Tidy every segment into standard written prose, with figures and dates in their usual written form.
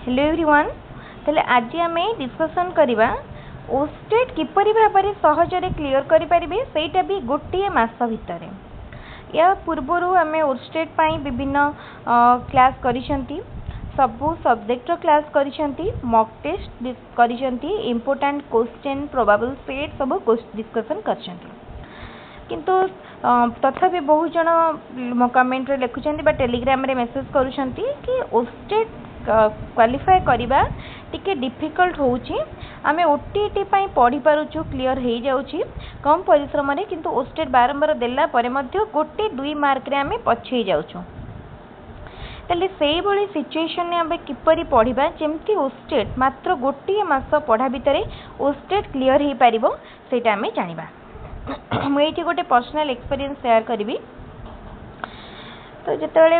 Hello everyone तेल आज आम डिस्कसन करवा ओस्टेट किपरि भाव में सहजरे क्लियर करें सेटा भी गोटे मास भितर या पूर्वर आम ओस्टेट विभिन्न क्लास करिसेंती सबू सब्जेक्ट क्लास करिसेंती मॉक टेस्ट करिसेंती इम्पोर्टेंट क्वेश्चन प्रोबेबल सेट सब डिस्कसन करिसेंती किंतु तथापि बहुत जन कमेंट रे लिखुचंती टेलीग्राम रे मेसेज करूछंती कि ओस्टेट क्वालिफाई करवा टिके डिफिकल्ट होउची आमे ओटीटी पई पढ़ी पारुछु क्लियर हो जाउची कम परिश्रम रे किंतु ओस्टेट बारंबार देला परे मध्य गोटे 2 मार्क रे आमे पछई जाउछु तले सेही भली सिचुएशन ने आमे किपरि पढ़िबा जेमती ओस्टेट मात्र गोटे मास पढ़ा भितरे ओस्टेट क्लियर हो पारिबो सेटा आमे जानिबा मुझे गोटे पर्सनल एक्सपीरियंस शेयर करी तो जिते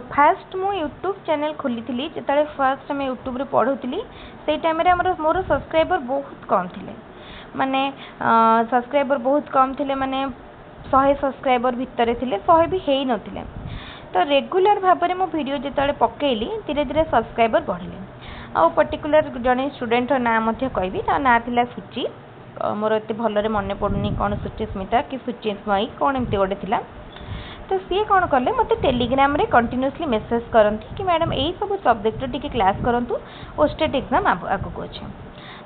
फास्ट मु यूट्यूब चैनल खोली थी जिते फास्ट मैं यूट्यूब रे पढ़ुली से टाइम मोर सब्सक्राइबर बहुत कम थे माने सब्सक्राइबर बहुत कम थे माने 100 सब्सक्राइबर भितर थे 100 भी हो नथिले तो रेगुलर भाव में मो वीडियो जिते पकेली धीरे धीरे सब्सक्राइबर बढ़ले आ पर्टिकुलर जड़े स्टूडेंट नाम कहबी ता ना थिला सुचि मोर एत भलरे मन पड़ुनी कौन सुचिस्मिता कि सुचिस्मयी कौन एमती गोटे थिला तो सी कौन कले मत टेलीग्राम रे कंटिन्यूअसली मेसेज करती कि मैडम यही सब सब्जेक्ट टिके क्लास करूँ ओस्टेट एग्जाम आगक अच्छे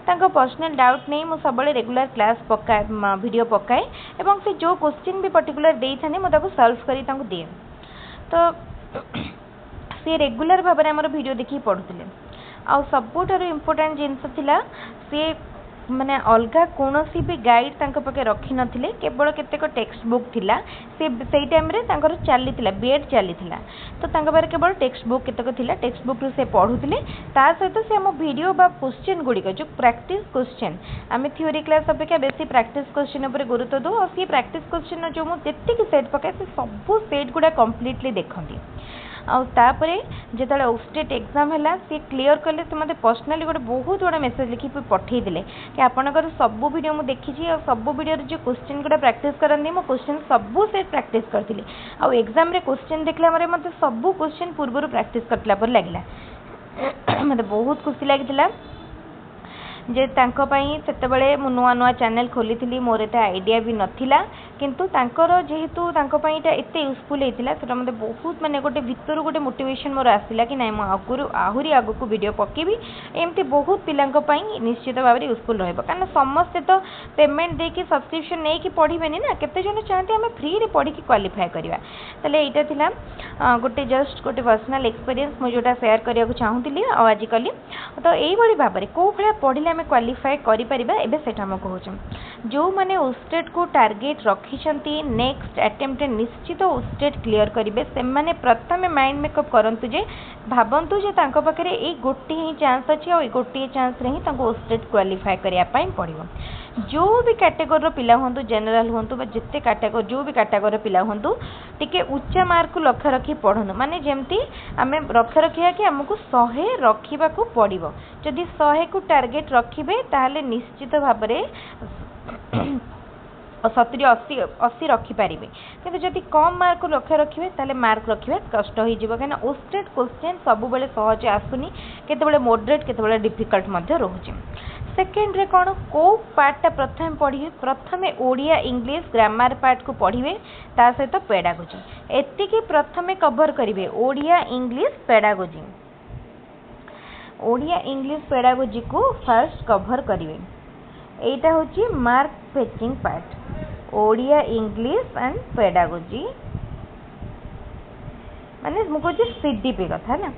तांको पर्सनल डाउट नहीं मुझे सब रेगुलर क्लास पकाए वीडियो पकाए एवं से जो क्वेश्चन भी पर्टिकुलर दे था मुझे सॉल्व करी दिए तो सी रेगुलर भाव में आमर वीडियो देखिए पढ़ुले आ सबुठारु इम्पोर्टेंट जिनस थिला सी माने अलग कौन भी गाइड पाखे रखी नथिले केवल केतेक टेक्स्ट बुक थिला से टाइम रे तांकर चली बीएड चली तो तांका बारे केवल टेक्स्ट बुक केतेक थिला टेक्स्ट बुक रू से पढ़ुले ता सहित से आम वीडियो बा क्वेश्चन गुड़िक जो प्रैक्टिस क्वेश्चन आम थ्योरी क्लास अपेक्षा बेसी प्रैक्टिस क्वेश्चन उपर गुरुत्व दो और सी प्रैक्टिस क्वेश्चन जो मुझे सेट पकाए से सब सेट गुड़ा कम्प्लीटली देखती आउे जो ओस्टेट एग्जाम है सी क्लियर कले से मतलब पर्सनाली गोटे बहुत बड़ा मेसेज लिखि पठेदेले कि आपंकर सबू वीडियो मुझे देखी और सबू वीडियो जो क्वेश्चन गुड़ा प्रैक्टिस करती मो क्वेश्चन सबू सेट प्रैक्टिस करी आउ एग्जाम रे क्वेश्चन देखला मतलब सबू क्वेश्चन पूर्व प्रैक्टिस करला पर लगे मतलब बहुत खुशी लगी जे तांको पई सेतेबेले मु नुआ नुआ चैनल खोली थी मोर एत आइडिया भी नथिला किंतु तांकर जेहेतु तांको पई एटा एते यूजफुल हेतिला सेटा मते बहुत माने गोटे भितर गोटे मोटिवेशन मोर आसिला कि नाही मु आहुरी आगु वीडियो पकेबी एमती बहुत पिलांको पई निश्चित भाव यूजफुल रहबो कारण समस्त तो पेमेंट देकी सब्सक्रिप्शन नै कि पढ़िबेनी ना केते जन चाहते हमें फ्री रे पढ़ी कि क्वालिफाई करबा तले एटा थिला गोटे जस्ट गोटे पर्सनल एक्सपीरियंस मु जोटा शेयर करिया को चाहूतिली आ आज कली तो एई भली भाबरे को भला पढ़िले क्वालिफाई करि परिबा एबे सेटा हम कहूँ जो माने ओस्टेट को टार्गेट रखिछंती नेक्स्ट अटेम्प्ट निश्चित ओस्टेट क्लियर करिवे से माने प्रथम माइंड मेकअप करंतु जे भाबंतु जे तांको पाखरे ए गोटी ही चांस अछि और ए गोटी चांस रे ही तांको ओस्टेट क्वालिफाई करिया पई पड़िबो जो भी कैटेगरी रो पिला होंतु जनरल होंतु बा जिते कैटेगरी जो भी कैटेगरी रो पिला होंतु टिके उच्च मार्क को लक्ष्य रखी पढ़नु माने जेमती आमे लक्ष्य रखिया कि हमकु 100 रखिबा को पड़िबो जदि 100 को टार्गेट रखिबे ताहले निश्चित भाबरे 70-80 रखिपारे कि जदि कम मार्क लक्ष्य रखिए ताले मार्क रखिए कष्ट हो कहीं ओस्टेट क्वेश्चन सब बेले सहज आसुनी केते मॉडरेट केते डिफिकल्ट रोचे सेकेंड रे कौन को पार्टा प्रथम पढ़िए प्रथम ओडिया इंग्लिश ग्रामर पार्ट को पढ़िए ता सहित पेडागोजी एतिकी प्रथमे कवर करेंगे Odia English pedagogy Odia English pedagogy को फर्स्ट कवर करेंगे एटा होची mark fetching part Odia English and pedagogy माने मुझे सीडीपी कथा ना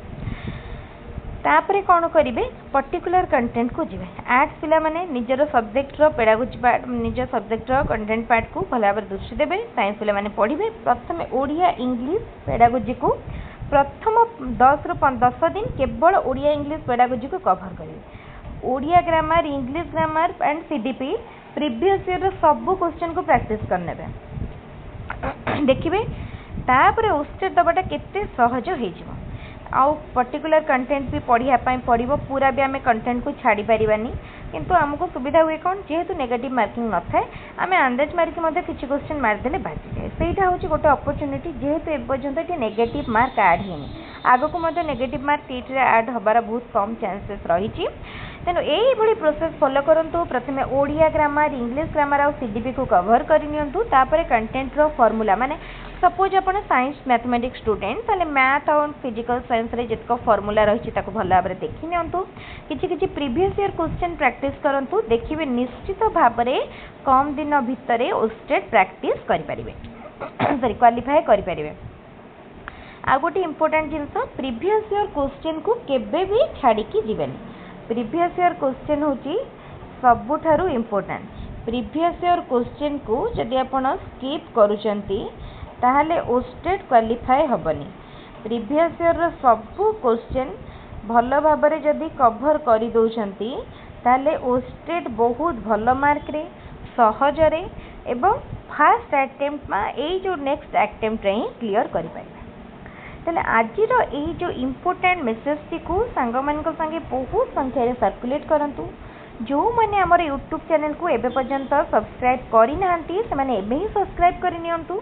तापरे कौन करेंगे पर्टिकुलर कंटेंट को जीवे आर्ट्स पिला माने निजर सब्जेक्ट रो पेडागोजी पार्ट निज सब्जेक्ट रो कंटेंट पार्ट को भला भाव दृष्टि देबे साइंस पिला माने पढ़िबे प्रथम ओडिया इंग्लिश पेडागोजी को प्रथम 10 दिन केवल ओडिया इंग्लिश पेडागोजी को कवर करेंगे Odia grammar English grammar and CDP previous year सब क्वेश्चन को प्रैक्टिस करने देखिए तापर ओस्टेट दबाटा केते सहज हो आउ पर्टिकुलर कंटेंट भी पढ़ाई पड़ो पूरा भी आम कंटेंट को छाड़ी पारानी किंतु आमको सुविधा हुए कौन जेहेतु नेगेटिव मार्किंग न थाए आम अंदाज मार्क किसी क्वेश्चन मारिदे बाजी जाए सहीटा हूँ गोटे अपरच्युनिटी जेहेतु एपर्यंत नेगेटिव मार्क आड होनी आगक नेगेटिव मार्क टीटी ऐड हबार बहुत कम चांसेस रही। तेणु यही प्रोसेस फॉलो करंतु। प्रथमे ओडिया ग्रामर इंग्लिश ग्रामर और सीडीपी को कवर करनियंतु। तापर कंटेंट रो फार्मूला माने सपोज आपण साइंस मैथमेटिक्स स्टूडेंट ताले मैथ और फिजिकल साइंस रे जितको फार्मूला रही ताको भल भाव देखि नियंतु। किछि किछि प्रीवियस ईयर क्वेश्चन प्रैक्टिस करंतु। देखिबे निश्चित भाव में कम दिन भितर ओस्टेट प्रैक्टिस करि परिबे सॉरी क्वालिफाई करि परिबे। आ गोटे इंपोर्टेंट जिनस प्रीवियस ईयर क्वेश्चन को केबे भी छाड़ी की जीवेनी। प्रीवियस ईयर क्वेश्चन होची सबुठारु इंपोर्टेंट। प्रीवियस ईयर क्वेश्चन को जदि आपण स्किप करूचंती ताहले ओस्टेट क्वालिफाई हबनी। प्रीवियस ईयर रो सबु क्वेश्चन भल भाव में जदि कवर कर दउचंती ताहले ओस्टेट बहुत भल मार्क रे सहज रे एवं फास्ट अटेम्प्ट में एई जो नेक्स्ट अटेम्प्ट रे क्लियर करि पाइबे। ताले आजिर यही जो इम्पोर्टेंट मेसेज टी को सांग मान संगे बहुत संख्यार सर्कुलेट करंतु। जो मैंने आमर यूट्यूब चैनल को एबे पर्यंत सब्सक्राइब करि नाहंती से माने एबे ही सब्सक्राइब करि नियंतु।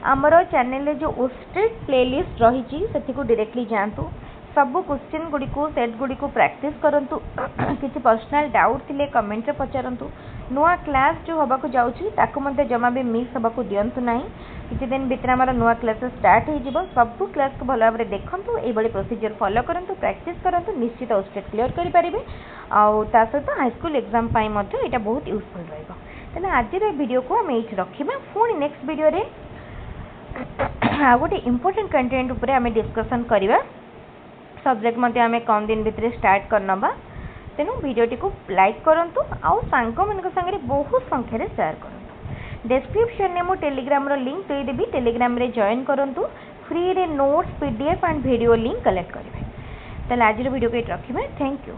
आमर चैनल जो ओस्टेट प्लेलिस्ट रही से डायरेक्टली जातु। सबू क्वेश्चन गुड़ी को सेट गुड़ी को प्रैक्टिस करंतु। किसी पर्सनल डाउट थिले कमेंट रे पचारंतु। नुआ क्लास जो हबा को जाउची ताको मते जमा भी मिस हबा को दियंतु नाही। किछि दिन भितर हमर नुआ क्लास स्टार्ट हो जिवो। सबू क्लास को भलो भाबरे देखंतु। एई बडी प्रोसीजर फॉलो करंतु प्रैक्टिस करंतु निश्चित ओस्टेट क्लियर करि परिबे। आ ता सहित हाई स्कूल एग्जाम पाई मते एटा बहुत यूजफुल रहइबो। तने आज रे वीडियो को हम एठी रखिबा। पुणी नेक्स्ट वीडियो रे आ गोटे इंपोर्टेंट कंटेंट ऊपर हमें डिस्कशन करिबा। सब्जेक्ट मते हमें कम दिन भितर स्टार्ट करनबा। तेणु वीडियोटी को लाइक करंतु आउ सांग मानक संगे बहुत संख्या रे शेयर करंतु। डिस्क्रिप्शन में मो टेलीग्राम रो लिंक दे देबी। टेलीग्राम रे जॉइन करंतु। फ्री रे notes PDF and video link collect करिवे। तले आज रो वीडियो को एट रखिबे। Thank you.